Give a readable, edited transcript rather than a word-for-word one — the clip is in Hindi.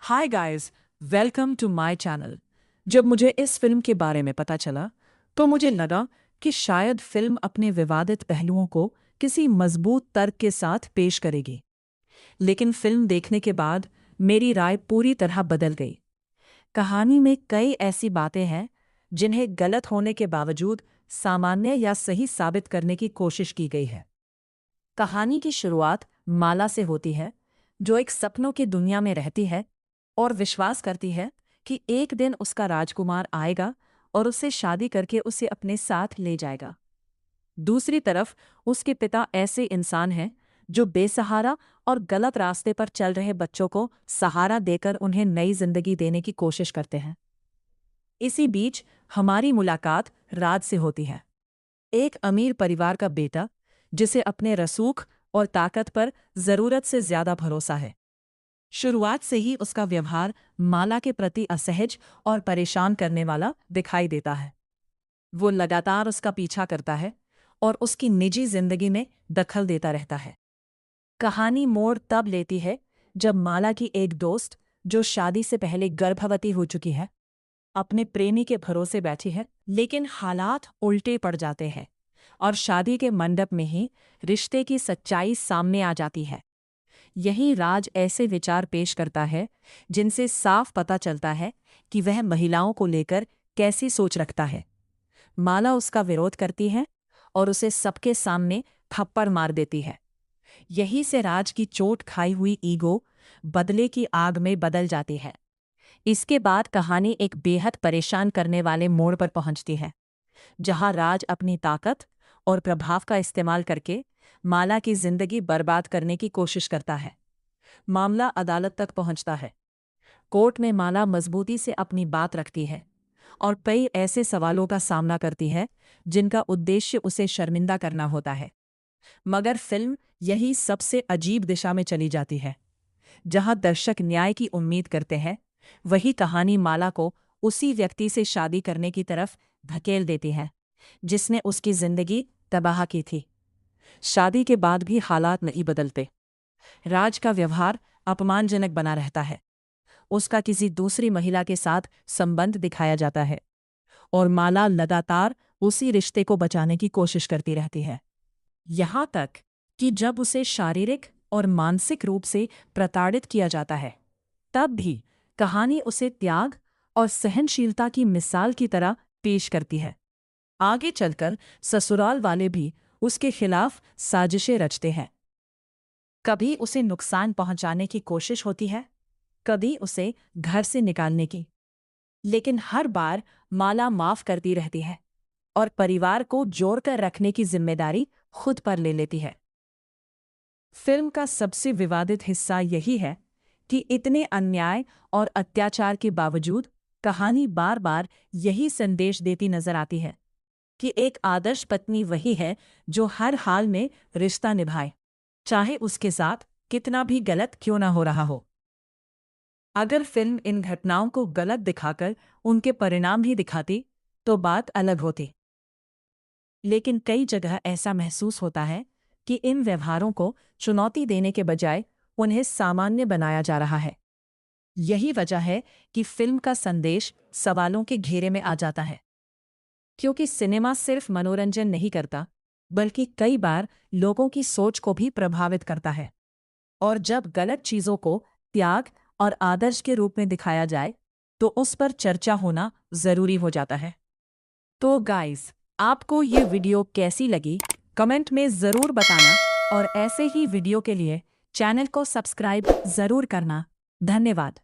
Hi guys, welcome to my channel. जब मुझे इस फिल्म के बारे में पता चला तो मुझे लगा कि शायद फिल्म अपने विवादित पहलुओं को किसी मजबूत तर्क के साथ पेश करेगी। लेकिन फिल्म देखने के बाद मेरी राय पूरी तरह बदल गई। कहानी में कई ऐसी बातें हैं जिन्हें गलत होने के बावजूद सामान्य या सही साबित करने की कोशिश की गई है। कहानी की शुरुआत माला से होती है, जो एक सपनों की दुनिया में रहती है और विश्वास करती है कि एक दिन उसका राजकुमार आएगा और उससे शादी करके उसे अपने साथ ले जाएगा। दूसरी तरफ उसके पिता ऐसे इंसान हैं जो बेसहारा और गलत रास्ते पर चल रहे बच्चों को सहारा देकर उन्हें नई जिंदगी देने की कोशिश करते हैं। इसी बीच हमारी मुलाकात राज से होती है, एक अमीर परिवार का बेटा जिसे अपने रसूख और ताकत पर जरूरत से ज्यादा भरोसा है। शुरुआत से ही उसका व्यवहार माला के प्रति असहज और परेशान करने वाला दिखाई देता है। वो लगातार उसका पीछा करता है और उसकी निजी जिंदगी में दखल देता रहता है। कहानी मोड़ तब लेती है जब माला की एक दोस्त, जो शादी से पहले गर्भवती हो चुकी है, अपने प्रेमी के भरोसे बैठी है, लेकिन हालात उल्टे पड़ जाते हैं और शादी के मंडप में ही रिश्ते की सच्चाई सामने आ जाती है। यही राज ऐसे विचार पेश करता है जिनसे साफ पता चलता है कि वह महिलाओं को लेकर कैसी सोच रखता है। माला उसका विरोध करती है और उसे सबके सामने थप्पड़ मार देती है। यही से राज की चोट खाई हुई ईगो बदले की आग में बदल जाती है। इसके बाद कहानी एक बेहद परेशान करने वाले मोड़ पर पहुंचती है, जहां राज अपनी ताकत और प्रभाव का इस्तेमाल करके माला की जिंदगी बर्बाद करने की कोशिश करता है। मामला अदालत तक पहुंचता है। कोर्ट में माला मजबूती से अपनी बात रखती है और कई ऐसे सवालों का सामना करती है जिनका उद्देश्य उसे शर्मिंदा करना होता है। मगर फिल्म यही सबसे अजीब दिशा में चली जाती है। जहां दर्शक न्याय की उम्मीद करते हैं, वही कहानी माला को उसी व्यक्ति से शादी करने की तरफ धकेल देती है जिसने उसकी जिंदगी तबाह की थी। शादी के बाद भी हालात नहीं बदलते। राज का व्यवहार अपमानजनक बना रहता है। उसका किसी दूसरी महिला के साथ संबंध दिखाया जाता है और माला लगातार उसी रिश्ते को बचाने की कोशिश करती रहती है। यहां तक कि जब उसे शारीरिक और मानसिक रूप से प्रताड़ित किया जाता है, तब भी कहानी उसे त्याग और सहनशीलता की मिसाल की तरह पेश करती है। आगे चलकर ससुराल वाले भी उसके खिलाफ साजिशें रचते हैं। कभी उसे नुकसान पहुंचाने की कोशिश होती है, कभी उसे घर से निकालने की, लेकिन हर बार माला माफ करती रहती है और परिवार को जोड़कर रखने की जिम्मेदारी खुद पर ले लेती है। फिल्म का सबसे विवादित हिस्सा यही है कि इतने अन्याय और अत्याचार के बावजूद कहानी बार बार यही संदेश देती नजर आती है कि एक आदर्श पत्नी वही है जो हर हाल में रिश्ता निभाए, चाहे उसके साथ कितना भी गलत क्यों ना हो रहा हो। अगर फिल्म इन घटनाओं को गलत दिखाकर उनके परिणाम ही दिखाती तो बात अलग होती। लेकिन कई जगह ऐसा महसूस होता है कि इन व्यवहारों को चुनौती देने के बजाय उन्हें सामान्य बनाया जा रहा है। यही वजह है कि फिल्म का संदेश सवालों के घेरे में आ जाता है, क्योंकि सिनेमा सिर्फ मनोरंजन नहीं करता, बल्कि कई बार लोगों की सोच को भी प्रभावित करता है। और जब गलत चीजों को त्याग और आदर्श के रूप में दिखाया जाए, तो उस पर चर्चा होना जरूरी हो जाता है। तो गाइस, आपको ये वीडियो कैसी लगी, कमेंट में जरूर बताना और ऐसे ही वीडियो के लिए चैनल को सब्सक्राइब जरूर करना। धन्यवाद।